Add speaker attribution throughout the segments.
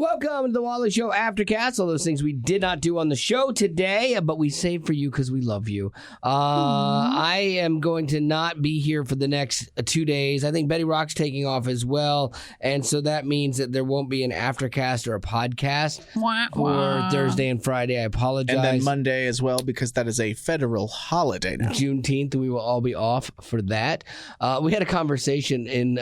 Speaker 1: Welcome to the Wally Show Aftercast. All those things we did not do on the show today, but we saved for you because we love you. I am going to not be here for the next 2 days. I think Betty Rock's taking off as well, and so that means that there won't be an Aftercast or a podcast for Thursday and Friday. I apologize.
Speaker 2: And then Monday as well, because that is a federal holiday now.
Speaker 1: Juneteenth, we will all be off for that. We had a conversation in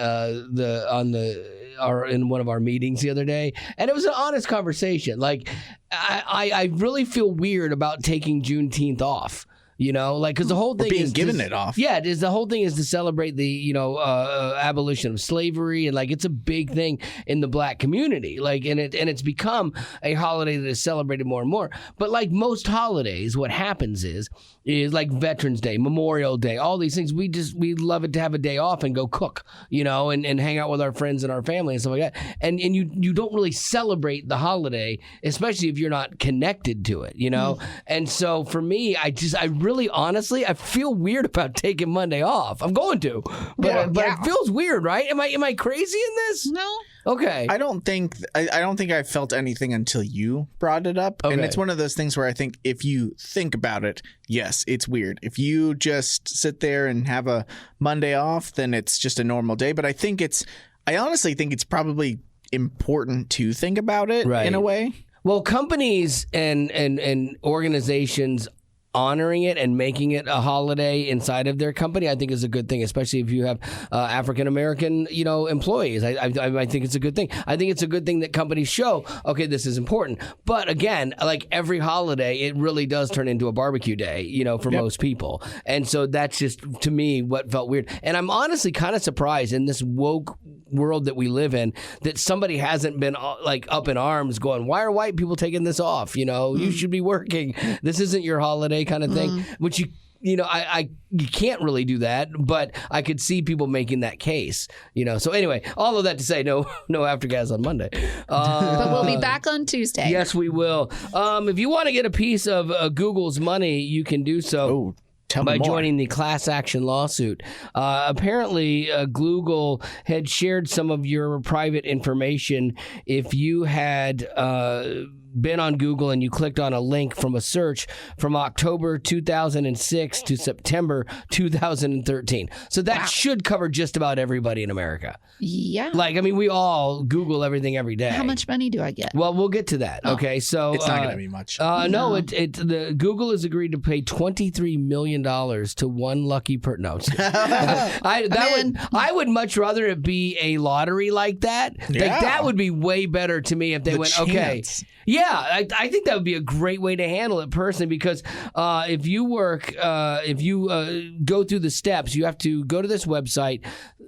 Speaker 1: in one of our meetings the other day, and it was an honest conversation. Like, I really feel weird about taking Juneteenth off. You know, like, because the whole thing
Speaker 2: is given it off.
Speaker 1: Yeah, it is. The whole thing is to celebrate the, abolition of slavery, and like it's a big thing in the black community. Like, and it's become a holiday that is celebrated more and more. But like most holidays, what happens is like Veterans Day, Memorial Day, all these things. We love it to have a day off and go cook, and hang out with our friends and our family and stuff like that. And you don't really celebrate the holiday, especially if you're not connected to it, And so for me, I really honestly, I feel weird about taking Monday off. I'm going to, but it feels weird, right? Am I crazy in this?
Speaker 3: No.
Speaker 1: Okay.
Speaker 2: I don't think I felt anything until you brought it up. Okay. And it's one of those things where I think if you think about it, yes, it's weird. If you just sit there and have a Monday off, then it's just a normal day. But I honestly think it's probably important to think about it in a way.
Speaker 1: Well, companies and organizations honoring it and making it a holiday inside of their company, I think is a good thing, especially if you have African American, employees. I think it's a good thing. I think it's a good thing that companies show, okay, this is important. But again, like every holiday, it really does turn into a barbecue day, for most people. And so that's just, to me, what felt weird. And I'm honestly kind of surprised in this woke world that we live in that somebody hasn't been like up in arms going, why are white people taking this off? You should be working. This isn't your holiday kind of thing, which you can't really do that, but I could see people making that case, So anyway, all of that to say, no Aftercast on Monday.
Speaker 3: But we'll be back on Tuesday.
Speaker 1: Yes, we will. If you want to get a piece of Google's money, you can do so. By joining the class action lawsuit. Apparently, Google had shared some of your private information if you had been on Google and you clicked on a link from a search from October 2006 to September 2013. So that should cover just about everybody in America.
Speaker 3: Yeah.
Speaker 1: We all Google everything every day.
Speaker 3: How much money do I get?
Speaker 1: Well, we'll get to that. Okay, so
Speaker 2: it's not going to be much.
Speaker 1: No, Google has agreed to pay $23 million to one lucky person. No, I would much rather it be a lottery like that. Yeah. Like, that would be way better to me if they went, chance. Okay. Yeah, I think that would be a great way to handle it personally, because if you go through the steps, you have to go to this website,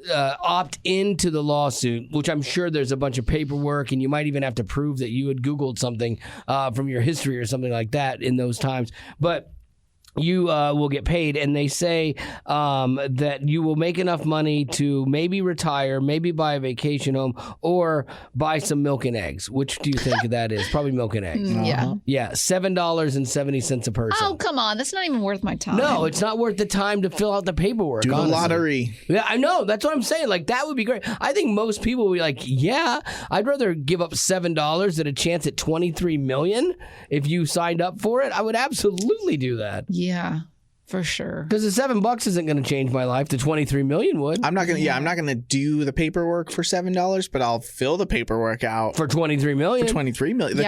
Speaker 1: opt into the lawsuit, which I'm sure there's a bunch of paperwork, and you might even have to prove that you had Googled something from your history or something like that in those times. But you will get paid, and they say that you will make enough money to maybe retire, maybe buy a vacation home, or buy some milk and eggs. Which do you think that is? Probably milk and eggs.
Speaker 3: Yeah.
Speaker 1: Yeah, $7.70 a person.
Speaker 3: Oh, come on. That's not even worth my time.
Speaker 1: No, it's not worth the time to fill out the paperwork.
Speaker 2: Do the lottery.
Speaker 1: Yeah, I know. That's what I'm saying. Like, that would be great. I think most people would be like, yeah, I'd rather give up $7 than a chance at $23 million if you signed up for it. I would absolutely do that.
Speaker 3: Yeah, for sure.
Speaker 1: Because the $7 isn't going to change my life. The $23 million would.
Speaker 2: I'm not gonna do the paperwork for $7, but I'll fill the paperwork out
Speaker 1: for $23 million.
Speaker 2: For $23 million.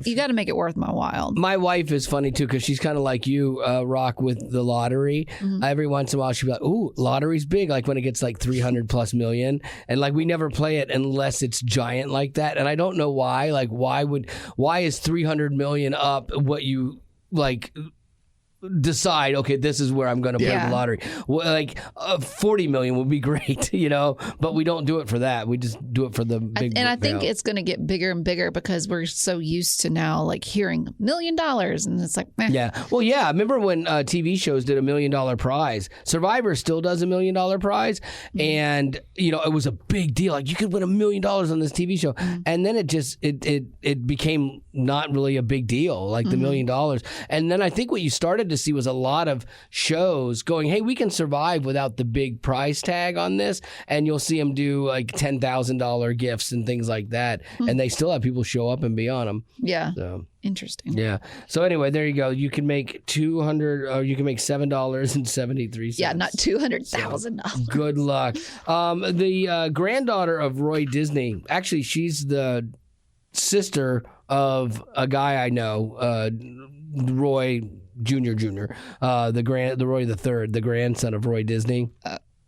Speaker 3: You got to make it worth my while.
Speaker 1: My wife is funny too, because she's kind of like you, Rock, with the lottery. Mm-hmm. Every once in a while, she'll be like, "Ooh, lottery's big!" Like when it gets like $300+ million, and like we never play it unless it's giant like that. And I don't know why. Like, why is $300 million up what you like? Decide, okay, this is where I'm going to play the lottery. Well, like $40 million would be great, but we don't do it for that. We just do it for the big.
Speaker 3: And I think it's going to get bigger and bigger because we're so used to now like hearing $1 million, and it's like, meh.
Speaker 1: Yeah. Well, yeah. Remember when TV shows did $1 million prize? Survivor still does $1 million prize, and it was a big deal. Like, you could win $1 million on this TV show, and then it became not really a big deal, like the $1 million. And then I think what you started to see was a lot of shows going, hey, we can survive without the big price tag on this. And you'll see them do like $10,000 gifts and things like that. And they still have people show up and be on them.
Speaker 3: Yeah.
Speaker 1: So.
Speaker 3: Interesting.
Speaker 1: Yeah. So anyway, there you go. You can make $200, or you can make $7.73.
Speaker 3: Yeah, not $200,000.
Speaker 1: So, good luck. The granddaughter of Roy Disney, actually, she's the sister of a guy I know, Roy Jr. the Roy the Third, the grandson of Roy Disney.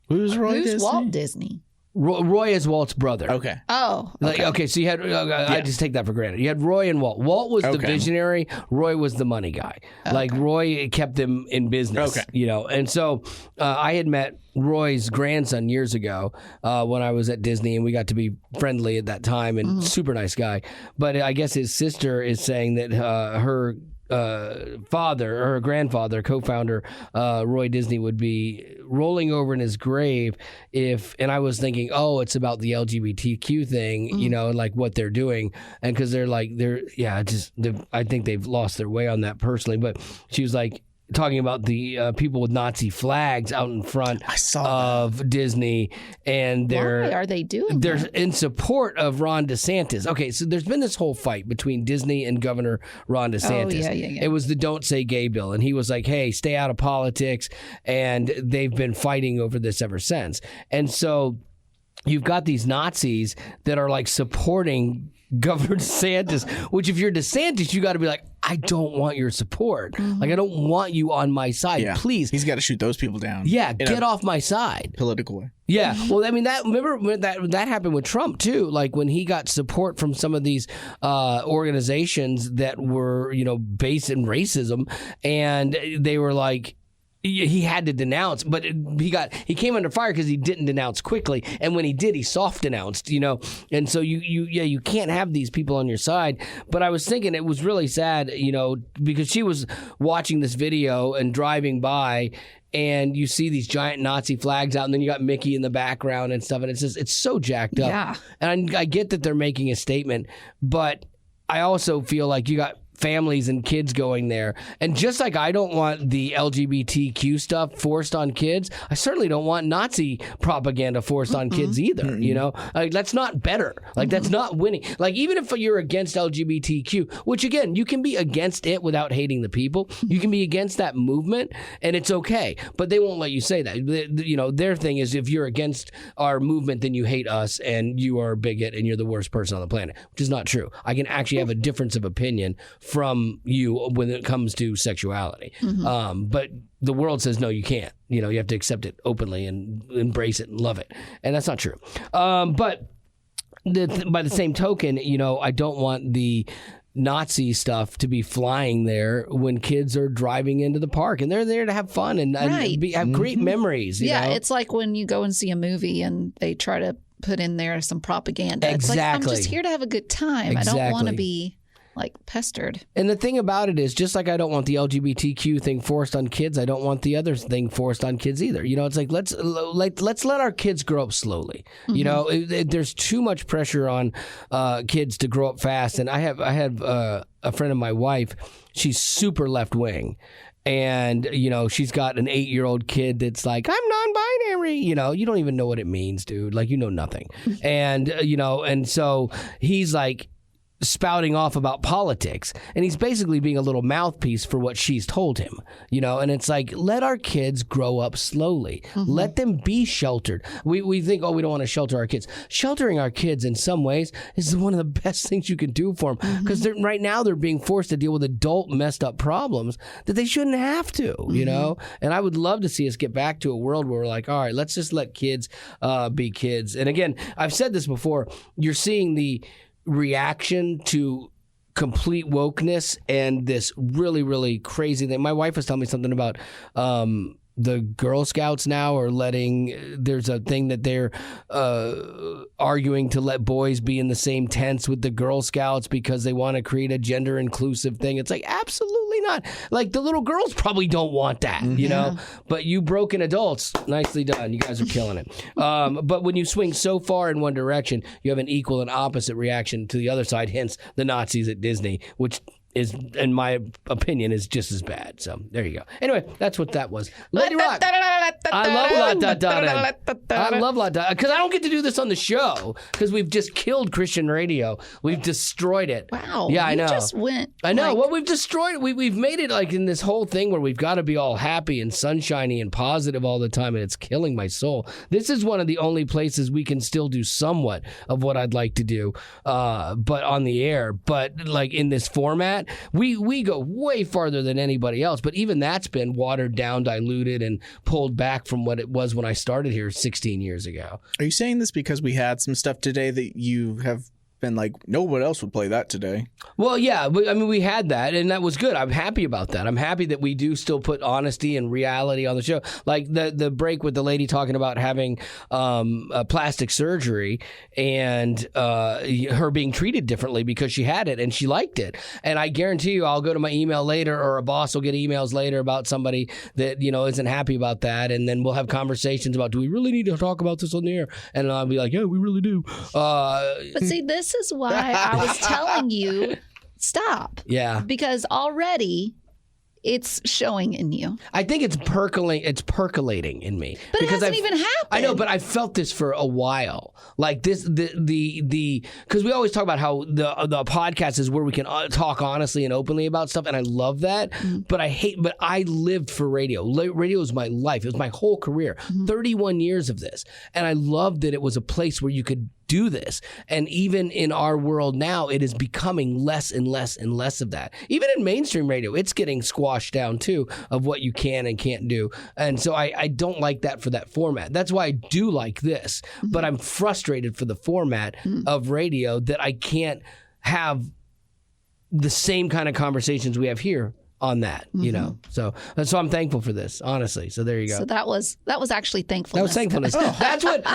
Speaker 2: Who's Roy
Speaker 3: Who's
Speaker 2: Disney?
Speaker 3: Walt Disney?
Speaker 1: Roy is Walt's brother.
Speaker 2: Okay.
Speaker 3: Oh.
Speaker 1: Okay, so you had, I just take that for granted. You had Roy and Walt. Walt was the visionary. Roy was the money guy. Like, Roy kept them in business.
Speaker 2: Okay.
Speaker 1: You know, and so I had met Roy's grandson years ago when I was at Disney, and we got to be friendly at that time, and super nice guy. But I guess his sister is saying that her father or her grandfather, co-founder Roy Disney, would be rolling over in his grave if, and I was thinking, oh, it's about the LGBTQ thing, you know, like what they're doing, and because I think they've lost their way on that personally. But she was like, talking about the people with Nazi flags out in front of Disney, and
Speaker 3: why are they doing
Speaker 1: they're
Speaker 3: that?
Speaker 1: in support of Ron DeSantis. Okay, so there's been this whole fight between Disney and Governor Ron DeSantis.
Speaker 3: Oh, yeah.
Speaker 1: It was the Don't Say Gay bill, and he was like, hey, stay out of politics, and they've been fighting over this ever since. And so you've got these Nazis that are like supporting Governor DeSantis, which if you're DeSantis, you got to be like, I don't want your support. Like, I don't want you on my side.
Speaker 2: Yeah.
Speaker 1: Please.
Speaker 2: He's got to shoot those people down.
Speaker 1: Yeah, get off my side.
Speaker 2: Political way.
Speaker 1: Yeah. Well, I mean, remember when that happened with Trump, too. Like, when he got support from some of these organizations that were, you know, based in racism, and they were like, he had to denounce, but he came under fire because he didn't denounce quickly, and when he did, he soft denounced, you know. And so you can't have these people on your side. But I was thinking it was really sad, you know, because she was watching this video and driving by, and you see these giant Nazi flags out, and then you got Mickey in the background and stuff, and it's so jacked up.
Speaker 3: Yeah.
Speaker 1: And I get that they're making a statement, but I also feel like you got families and kids going there. And just like I don't want the LGBTQ stuff forced on kids, I certainly don't want Nazi propaganda forced on kids either. You know, like, that's not better. Like, that's not winning. Like, even if you're against LGBTQ, which again, you can be against it without hating the people. You can be against that movement, and it's okay. But they won't let you say that. You know, their thing is, if you're against our movement, then you hate us and you are a bigot and you're the worst person on the planet, which is not true. I can actually have a difference of opinion from you when it comes to sexuality. But the world says, no, you can't. You know, you have to accept it openly and embrace it and love it. And that's not true. But by the same token, you know, I don't want the Nazi stuff to be flying there when kids are driving into the park, and they're there to have fun and have great memories. You know?
Speaker 3: It's like when you go and see a movie and they try to put in there some propaganda. It's like, I'm just here to have a good time. I don't want to be like pestered.
Speaker 1: And the thing about it is, just like I don't want the LGBTQ thing forced on kids, I don't want the other thing forced on kids either. You know, it's like let's let our kids grow up slowly. You know, there's too much pressure on kids to grow up fast. And I have a friend of my wife. She's super left wing. And, you know, she's got an 8-year-old kid that's like, I'm non-binary. You know, you don't even know what it means, dude. Like, you know nothing. And, you know, and so he's like spouting off about politics, and he's basically being a little mouthpiece for what she's told him, you know. And it's like, let our kids grow up slowly. Let them be sheltered. We think, oh, we don't want to shelter our kids. Sheltering our kids in some ways is one of the best things you can do for them, because right now they're being forced to deal with adult messed up problems that they shouldn't have to, you know. And I would love to see us get back to a world where we're like, all right, let's just let kids be kids. And again, I've said this before, you're seeing the reaction to complete wokeness and this really, really crazy thing. My wife was telling me something about the Girl Scouts now are there's a thing that they're arguing to let boys be in the same tents with the Girl Scouts because they want to create a gender inclusive thing. It's like, absolutely not. Like, the little girls probably don't want that, you know, but you broken adults, nicely done. You guys are killing it. But when you swing so far in one direction, you have an equal and opposite reaction to the other side, hence the Nazis at Disney, which is, in my opinion, is just as bad. So there you go. Anyway, that's what that was. Lady Rock. I love La Da Da. I love La Da, because I don't get to do this on the show because we've just killed Christian radio. We've destroyed it.
Speaker 3: Wow.
Speaker 1: Yeah, I know.
Speaker 3: You just went.
Speaker 1: I know. Well, we've destroyed it. We've made it like in this whole thing where we've got to be all happy and sunshiny and positive all the time, and it's killing my soul. This is one of the only places we can still do somewhat of what I'd like to do, but on the air. But like in this format, we go way farther than anybody else. But even that's been watered down, diluted, and pulled back from what it was when I started here 16 years ago.
Speaker 2: Are you saying this because we had some stuff today that you have been like, nobody else would play that today?
Speaker 1: Well, yeah. I mean, we had that, and that was good. I'm happy about that. I'm happy that we do still put honesty and reality on the show. Like the break with the lady talking about having plastic surgery and her being treated differently because she had it and she liked it. And I guarantee you, I'll go to my email later, or a boss will get emails later about somebody that isn't happy about that, and then we'll have conversations about, do we really need to talk about this on the air? And I'll be like, yeah, we really do.
Speaker 3: But see, this is why I was telling you, stop.
Speaker 1: Yeah.
Speaker 3: Because already it's showing in you.
Speaker 1: I think it's percolating in me.
Speaker 3: But it hasn't even happened.
Speaker 1: I know, but I felt this for a while. Like this, because we always talk about how the podcast is where we can talk honestly and openly about stuff, and I love that. Mm-hmm. But I lived for radio. Radio is my life. It was my whole career. 31 years of this. And I loved that it was a place where you could do this. And even in our world now, it is becoming less and less and less of that. Even in mainstream radio, it's getting squashed down too, of what you can and can't do. And so I don't like that for that format. That's why I do like this, but I'm frustrated for the format of radio that I can't have the same kind of conversations we have here on that, So I'm thankful for this, honestly. So there you go.
Speaker 3: So that was actually thankfulness.
Speaker 1: That was thankfulness.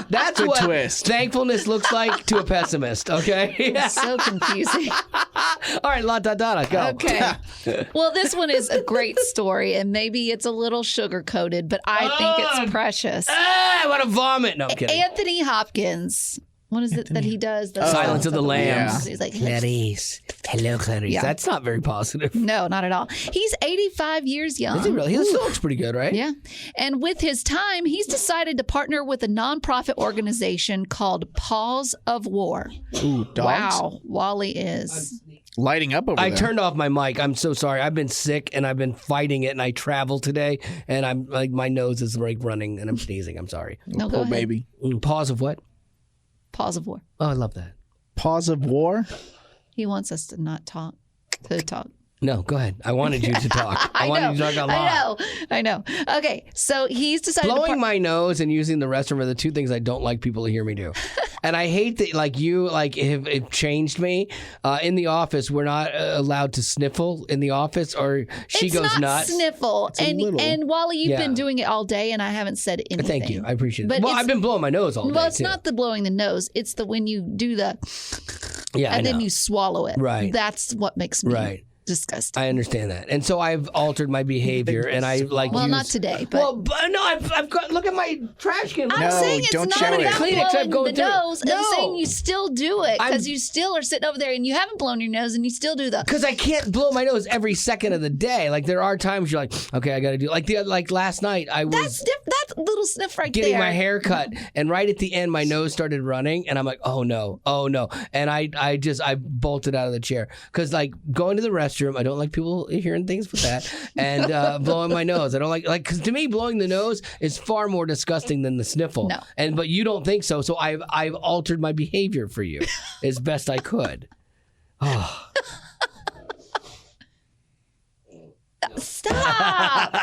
Speaker 1: That's what
Speaker 2: twist.
Speaker 1: Thankfulness looks like to a pessimist. Okay.
Speaker 3: It's so confusing.
Speaker 1: All right, La Da Da, go.
Speaker 3: Okay. Well, this one is a great story, and maybe it's a little sugar coated, but I think it's precious.
Speaker 1: I want to vomit. No, I'm kidding.
Speaker 3: Anthony Hopkins. What is it that he does?
Speaker 1: Silence of the Lambs.
Speaker 3: He's like,
Speaker 1: Clarice. Hello, Clarice. Yeah. That's not very positive.
Speaker 3: No, not at all. He's 85 years young.
Speaker 1: Is he really? He still looks pretty good, right?
Speaker 3: Yeah. And with his time, he's decided to partner with a nonprofit organization called Paws of War.
Speaker 2: Ooh, dogs?
Speaker 3: Wow. Wally is
Speaker 2: lighting up over there.
Speaker 1: I turned off my mic. I'm so sorry. I've been sick and I've been fighting it, and I traveled today, and I'm like, my nose is like running and I'm sneezing. I'm sorry.
Speaker 3: No,
Speaker 2: poor baby.
Speaker 1: Paws of what?
Speaker 3: Paws of War.
Speaker 1: Oh, I love that.
Speaker 2: Paws of War?
Speaker 3: He wants us to not talk. To talk.
Speaker 1: No, go ahead. I wanted you to talk. I wanted you to talk a lot.
Speaker 3: I know. Okay, so he's decided
Speaker 1: blowing my nose and using the restroom are the two things I don't like people to hear me do. And I hate that, like, you have changed me. In the office, we're not allowed to sniffle in the office, or she goes nuts.
Speaker 3: Sniffle. And Wally, you've been doing it all day, and I haven't said anything.
Speaker 1: Thank you. I appreciate it. Well, I've been blowing my nose all day.
Speaker 3: Well, it's not the blowing the nose. It's the when you do the and then you swallow it.
Speaker 1: Right.
Speaker 3: That's what makes me disgusting.
Speaker 1: I understand that, and so I've altered my behavior, and I like.
Speaker 3: Well, not today, but
Speaker 1: no, I've got. Look at my trash can.
Speaker 3: I'm saying it's
Speaker 2: don't
Speaker 3: not
Speaker 2: show
Speaker 3: about
Speaker 2: it.
Speaker 3: blowing the nose. I'm saying you still do it because you still are sitting over there and you haven't blown your nose and you still do the.
Speaker 1: Because I can't blow my nose every second of the day. Like there are times you're like, okay, I got to do. Like last night, I was.
Speaker 3: That's a little sniff right
Speaker 1: getting
Speaker 3: there.
Speaker 1: My hair cut, and right at the end, my nose started running, and I'm like, oh no, and I bolted out of the chair because like going to the restroom, I don't like people hearing things with that, and blowing my nose. I don't like because to me blowing the nose is far more disgusting than the sniffle.
Speaker 3: No.
Speaker 1: But you don't think so. So I've altered my behavior for you as best I could. Oh.
Speaker 3: Stop.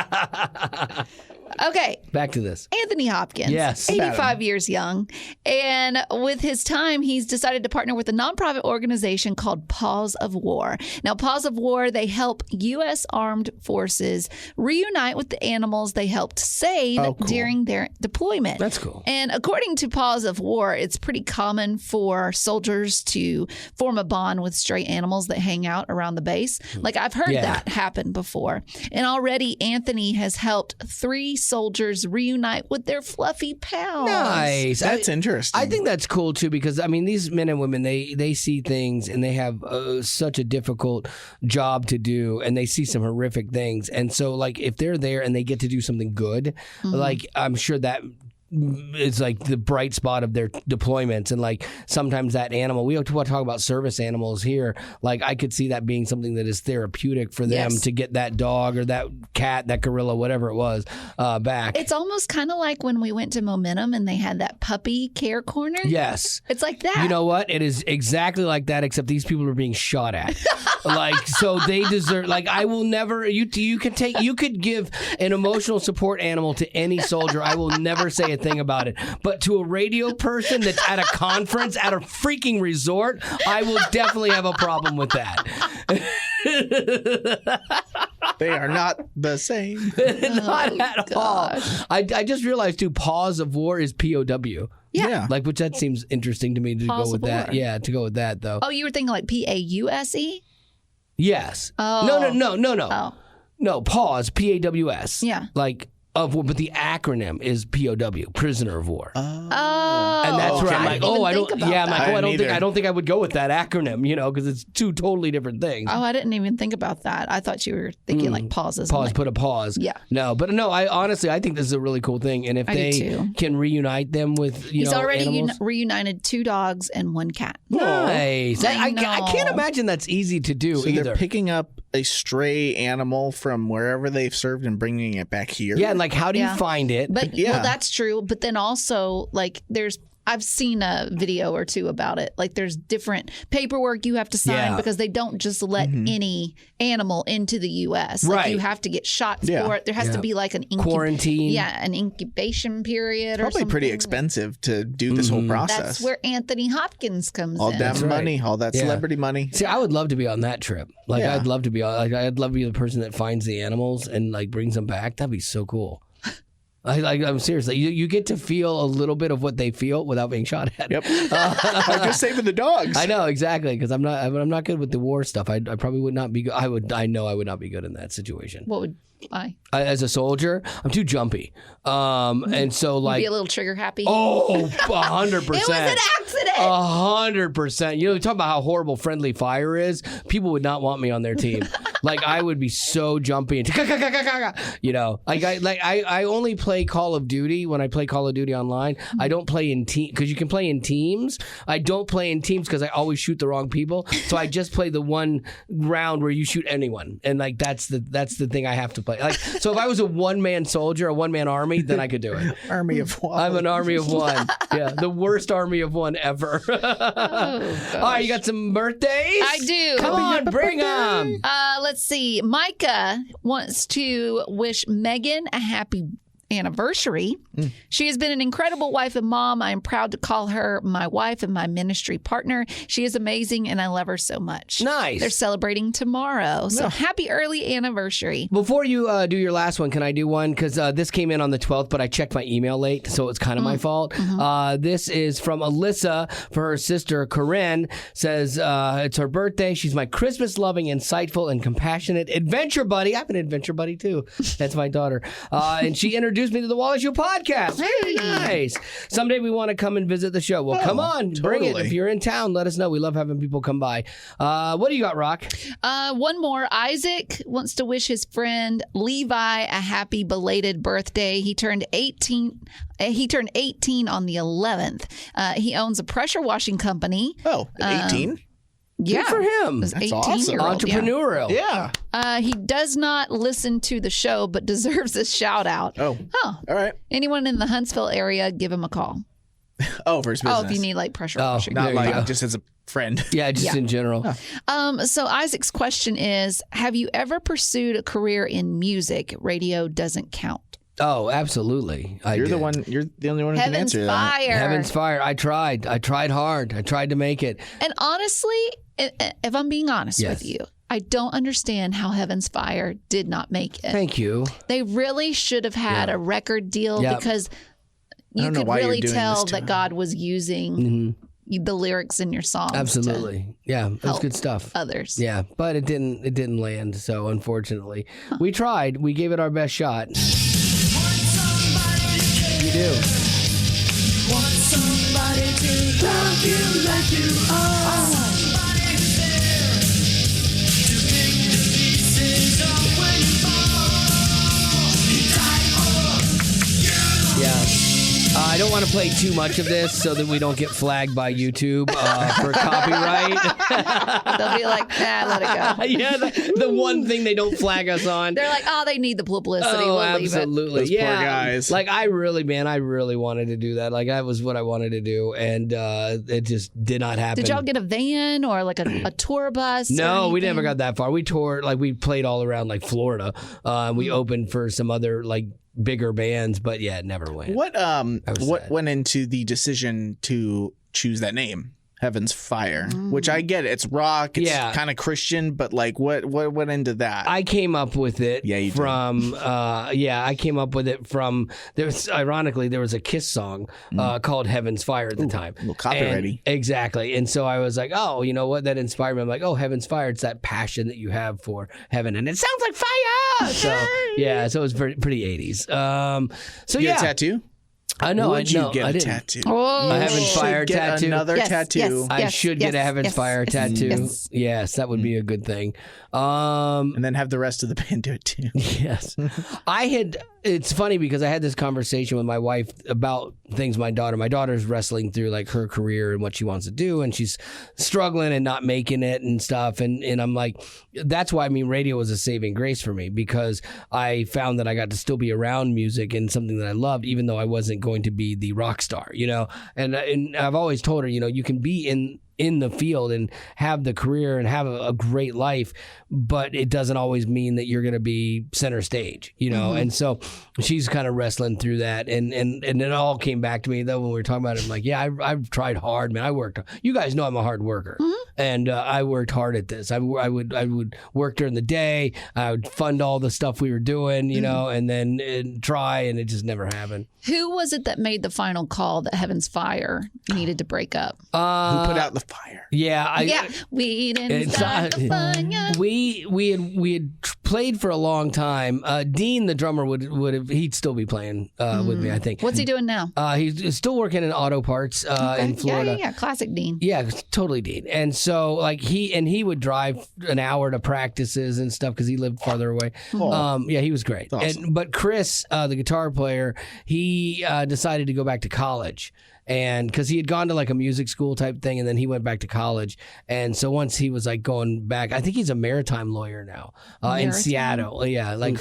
Speaker 3: Okay.
Speaker 1: Back to this.
Speaker 3: Anthony Hopkins.
Speaker 1: Yes.
Speaker 3: 85 years young. And with his time, he's decided to partner with a nonprofit organization called Paws of War. Now, Paws of War, they help U.S. Armed Forces reunite with the animals they helped save during their deployment.
Speaker 1: That's cool.
Speaker 3: And according to Paws of War, it's pretty common for soldiers to form a bond with stray animals that hang out around the base. Like, I've heard that happen before. And already, Anthony has helped 3 soldiers reunite with their fluffy pals.
Speaker 1: Nice.
Speaker 2: That's interesting. interesting.
Speaker 1: I think that's cool too because I mean these men and women they see things and they have such a difficult job to do and they see some horrific things and so like if they're there and they get to do something good, like I'm sure that it's like the bright spot of their deployments and like sometimes that animal we talk about service animals here like I could see that being something that is therapeutic for them to get that dog or that cat, that gorilla, whatever it was back.
Speaker 3: It's almost kind of like when we went to Momentum and they had that puppy care corner.
Speaker 1: Yes,
Speaker 3: it's like that.
Speaker 1: You know what, it is exactly like that except these people are being shot at. Like so they deserve like I will never you could give an emotional support animal to any soldier. I will never say a thing about it, but to a radio person that's at a conference at a freaking resort, I will definitely have a problem with that.
Speaker 2: They are not the same.
Speaker 1: Not at all. I just realized too, Paws of War is POW.
Speaker 3: Yeah.
Speaker 1: Like, which that seems interesting to me to
Speaker 3: Paws
Speaker 1: go with
Speaker 3: of
Speaker 1: that.
Speaker 3: War.
Speaker 1: Yeah, to go with that though.
Speaker 3: Oh, you were thinking like PAUSE?
Speaker 1: Yes.
Speaker 3: Oh.
Speaker 1: No.
Speaker 3: Oh.
Speaker 1: No, Paws, PAWS.
Speaker 3: Yeah.
Speaker 1: Like of war, but the acronym is POW, Prisoner of War.
Speaker 3: Oh.
Speaker 1: And that's where I'm like, I don't think I would go with that acronym, you know, because it's two totally different things.
Speaker 3: Oh, I didn't even think about that. I thought you were thinking like pauses.
Speaker 1: Pause,
Speaker 3: like,
Speaker 1: put a pause.
Speaker 3: Yeah.
Speaker 1: No, I honestly, I think this is a really cool thing. And if they can reunite them with,
Speaker 3: He's already
Speaker 1: animals.
Speaker 3: Reunited 2 dogs and 1 cat.
Speaker 1: Nice. I
Speaker 3: know.
Speaker 1: can't imagine that's easy to do
Speaker 2: So
Speaker 1: either.
Speaker 2: they're picking up a stray animal from wherever they've served and bringing it back here.
Speaker 1: Yeah, and like, how do you find it?
Speaker 3: But well, that's true. But then also, like, I've seen a video or 2 about it. Like there's different paperwork you have to sign because they don't just let any animal into the U.S. Like
Speaker 1: Right.
Speaker 3: you have to get shots for it. There has to be like an
Speaker 1: quarantine.
Speaker 3: Yeah, an incubation period or
Speaker 2: Probably
Speaker 3: something.
Speaker 2: pretty expensive to do this whole process.
Speaker 3: That's where Anthony Hopkins comes
Speaker 2: all
Speaker 3: in.
Speaker 2: that money, all that celebrity money.
Speaker 1: See, I would love to be on that trip. Like, I'd love to be I'd love to be the person that finds the animals and like brings them back. That'd be so cool. I'm serious. Like, you get to feel a little bit of what they feel without being shot at.
Speaker 2: Yep. I'm just saving the dogs.
Speaker 1: I know exactly because I'm not good with the war stuff. I probably would not be good. I know I would not be good in that situation.
Speaker 3: What would I?
Speaker 1: As a soldier, I'm too jumpy. And so like
Speaker 3: Be a little trigger happy.
Speaker 1: 100%.
Speaker 3: It was an accident.
Speaker 1: 100%. You know, talk about how horrible friendly fire is. People would not want me on their team. Like I would be so jumpy and you know, I only play Call of Duty when I play Call of Duty online. I don't play in team because you can play in teams. I don't play in teams because I always shoot the wrong people. So I just play the one round where you shoot anyone, and like that's the thing I have to play. Like so, if I was a one-man soldier, a one-man army, then I could do it.
Speaker 2: Army of one.
Speaker 1: I'm an army of one. Yeah, the worst army of one ever. All right, you got some birthdays?
Speaker 3: I do.
Speaker 1: Come on, bring them.
Speaker 3: Let's see. Micah wants to wish Megan a happy anniversary. She has been an incredible wife and mom. I am proud to call her my wife and my ministry partner. She is amazing and I love her so much.
Speaker 1: Nice.
Speaker 3: They're celebrating tomorrow. So happy early anniversary.
Speaker 1: Before you do your last one, can I do one? Because this came in on the 12th, but I checked my email late, so it's kind of my fault. This is from Alyssa for her sister, Corinne. Says it's her birthday. She's my Christmas-loving, insightful, and compassionate adventure buddy. I have an adventure buddy, too. That's my daughter. And she introduced me to the Wally Show podcast. Very nice. Someday we want to come and visit the show. Well, come on. Bring it. If you're in town, let us know. We love having people come by. What do you got, Rock?
Speaker 3: One more. Isaac wants to wish his friend Levi a happy belated birthday. He turned 18. He turned 18 on the 11th. He owns a pressure washing company.
Speaker 2: Oh, 18?
Speaker 3: Yeah.
Speaker 1: Good for him.
Speaker 3: This
Speaker 2: That's awesome.
Speaker 3: 18-year-old,
Speaker 1: Entrepreneurial.
Speaker 2: Yeah.
Speaker 3: He does not listen to the show, but deserves a shout out.
Speaker 2: Oh. All right.
Speaker 3: Anyone in the Huntsville area, give him a call.
Speaker 2: Oh, for his business.
Speaker 3: Oh, if you need like pressure washing.
Speaker 2: Not
Speaker 1: There you
Speaker 2: like
Speaker 1: go.
Speaker 2: just as a friend.
Speaker 1: Yeah, just in general.
Speaker 3: So Isaac's question is, have you ever pursued a career in music? Radio doesn't count.
Speaker 1: Oh, absolutely.
Speaker 2: You're the only one who can
Speaker 3: Heaven's
Speaker 2: answer
Speaker 3: fire.
Speaker 2: that.
Speaker 1: Heaven's fire. I tried hard. I tried to make it.
Speaker 3: And honestly, if I'm being honest with you, I don't understand how Heaven's Fire did not make it.
Speaker 1: Thank you.
Speaker 3: They really should have had a record deal because you
Speaker 2: don't know
Speaker 3: could
Speaker 2: why you're
Speaker 3: really
Speaker 2: doing
Speaker 3: tell
Speaker 2: this to
Speaker 3: that
Speaker 2: him.
Speaker 3: God was using the lyrics in your songs.
Speaker 1: Absolutely. Yeah, it was good stuff.
Speaker 3: Others.
Speaker 1: Yeah, but it didn't land, so unfortunately. We tried. We gave it our best shot. You do.
Speaker 4: somebody to love you like you are. Somebody who's there to pick the pieces up when you fall. You die for.
Speaker 1: Yeah. I don't want to play too much of this so that we don't get flagged by YouTube for copyright.
Speaker 3: They'll be like, let it go.
Speaker 1: Yeah, the one thing they don't flag us on.
Speaker 3: They're like, they need the publicity.
Speaker 1: Oh,
Speaker 3: We'll leave it.
Speaker 1: absolutely.
Speaker 2: Those
Speaker 1: yeah.
Speaker 2: poor guys.
Speaker 1: Like, I really wanted to do that. Like, that was what I wanted to do, and it just did not happen.
Speaker 3: Did y'all get a van or like a tour bus?
Speaker 1: No, we never got that far. We toured, like, we played all around, like, Florida. We opened for some other, like, bigger bands, but yeah, it never went.
Speaker 2: What
Speaker 1: sad.
Speaker 2: went into the decision to choose that name, Heaven's Fire? Which I get, it's rock, it's kind of Christian, but like what went into that?
Speaker 1: I came up with it
Speaker 2: you
Speaker 1: from I came up with it from there was a Kiss song called Heaven's Fire at the time.
Speaker 2: A little copyrighty.
Speaker 1: Exactly. And so I was like, oh, you know what? That inspired me. I'm like, oh, Heaven's Fire, it's that passion that you have for heaven. And it sounds like fire. So yeah, so it was pretty 80s. So
Speaker 2: you
Speaker 1: yeah.
Speaker 2: get a tattoo?
Speaker 1: I know.
Speaker 2: Would you get
Speaker 1: I
Speaker 2: a
Speaker 1: didn't.
Speaker 2: tattoo?
Speaker 3: Oh,
Speaker 1: A Heaven's Fire
Speaker 2: Get
Speaker 1: tattoo.
Speaker 2: another
Speaker 3: Yes,
Speaker 2: tattoo.
Speaker 3: yes.
Speaker 1: I should get a Heaven's Fire tattoo. Yes, that would be a good thing.
Speaker 2: And then have the rest of the band do it too.
Speaker 1: Yes. It's funny because I had this conversation with my wife about things my daughter's wrestling through, like her career and what she wants to do, and she's struggling and not making it and stuff. And I'm like, that's why, radio was a saving grace for me, because I found that I got to still be around music and something that I loved, even though I wasn't going to be the rock star, And I've always told her, you can be in the field and have the career and have a great life, but it doesn't always mean that you're going to be center stage, And so she's kind of wrestling through that, and it all came back to me though when we were talking about it. I'm like, yeah, I've tried hard, man. I worked. You guys know I'm a hard worker, and I worked hard at this. I would work during the day. I would fund all the stuff we were doing, and then try, and it just never happened.
Speaker 3: Who was it that made the final call that Heaven's Fire needed to break up?
Speaker 2: Who put out the fire?
Speaker 1: Yeah,
Speaker 3: we didn't start the fire.
Speaker 1: We had played for a long time. Dean, the drummer, he'd still be playing with me, I think.
Speaker 3: What's he doing now?
Speaker 1: He's still working in auto parts in Florida.
Speaker 3: Yeah, classic Dean.
Speaker 1: Yeah, totally Dean. And so like he would drive an hour to practices and stuff because he lived farther away. Yeah, he was great.
Speaker 2: Awesome.
Speaker 1: But Chris, the guitar player, he decided to go back to college. And because he had gone to like a music school type thing, and then he went back to college. And so once he was like going back, I think he's a maritime lawyer now in Seattle. Yeah, like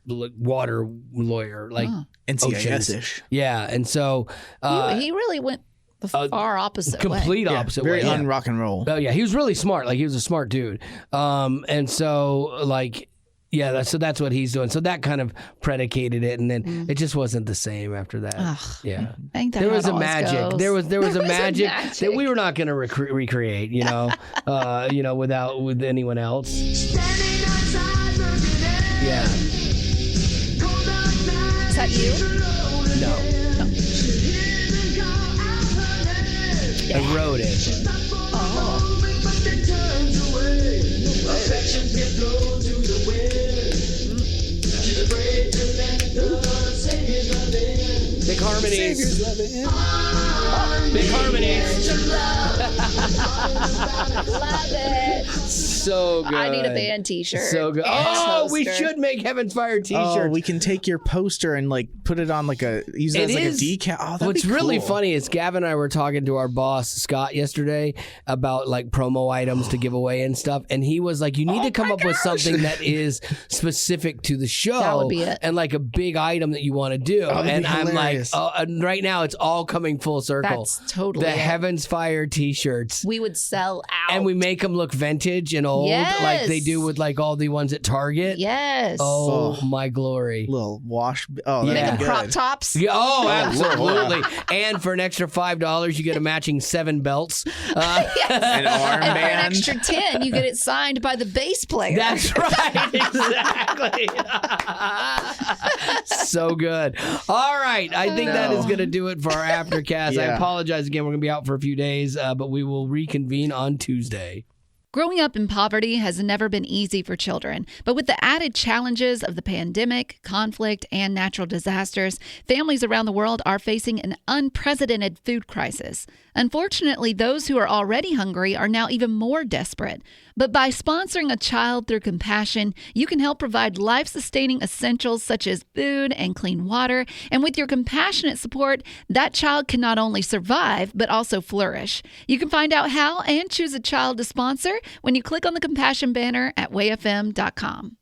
Speaker 1: water lawyer, like
Speaker 2: NCIS-ish.
Speaker 1: Yeah, and so
Speaker 3: he really went the far opposite
Speaker 1: complete
Speaker 3: way.
Speaker 1: opposite
Speaker 2: Very
Speaker 1: way.
Speaker 2: un-rock and roll.
Speaker 1: Oh yeah, he was really smart. Like he was a smart dude. And so like. Yeah, so that's what he's doing. So that kind of predicated it, and then it just wasn't the same after that. Yeah,
Speaker 3: Ain't that
Speaker 1: there was
Speaker 3: how it
Speaker 1: a
Speaker 3: always
Speaker 1: magic.
Speaker 3: goes?
Speaker 1: There was a magic that we were not going to recreate. With anyone else. Yeah.
Speaker 3: Is that you?
Speaker 1: No. I wrote it. Big harmonies. Big harmonies.
Speaker 3: Love it.
Speaker 1: So good.
Speaker 3: I need a band t-shirt.
Speaker 1: So good.
Speaker 3: And
Speaker 1: Oh, we
Speaker 3: poster.
Speaker 1: should make Heaven's Fire t-shirts.
Speaker 2: Oh, we can take your poster and like put it on like use it as like a decal. Oh, that'd
Speaker 1: What's
Speaker 2: be
Speaker 1: really
Speaker 2: cool.
Speaker 1: funny is Gavin and I were talking to our boss Scott yesterday about like promo items to give away and stuff, and he was like, "You need to come up with something that is specific to the show,
Speaker 3: That would be it.
Speaker 1: and like a big item that you want to do."
Speaker 2: that'd
Speaker 1: And
Speaker 2: be
Speaker 1: I'm
Speaker 2: hilarious.
Speaker 1: like, and right now it's all coming full circle.
Speaker 3: That's totally
Speaker 1: the
Speaker 3: it.
Speaker 1: Heaven's Fire t-shirts.
Speaker 3: We would sell out.
Speaker 1: And we make them look vintage and old, like they do with like all the ones at Target.
Speaker 3: Yes.
Speaker 1: Oh, my glory.
Speaker 2: Little wash. Oh,
Speaker 1: Yeah.
Speaker 2: that'd
Speaker 3: Making
Speaker 2: be
Speaker 3: crop
Speaker 2: good.
Speaker 3: tops.
Speaker 1: Yeah, oh, absolutely. And for an extra $5, you get a matching 7 belts.
Speaker 3: Yes.
Speaker 2: An
Speaker 3: And for an
Speaker 2: armband.
Speaker 3: extra 10, you get it signed by the bass player.
Speaker 1: That's right. Exactly. So good. All right. I think that is going to do it for our Aftercast. I
Speaker 2: Yeah.
Speaker 1: apologize again. We're going to be out for a few days, but we will reconvene on Tuesday.
Speaker 3: Growing up in poverty has never been easy for children, but with the added challenges of the pandemic, conflict, and natural disasters, families around the world are facing an unprecedented food crisis. Unfortunately, those who are already hungry are now even more desperate. But by sponsoring a child through compassion, you can help provide life-sustaining essentials such as food and clean water. And with your compassionate support, that child can not only survive, but also flourish. You can find out how and choose a child to sponsor when you click on the compassion banner at wayfm.com.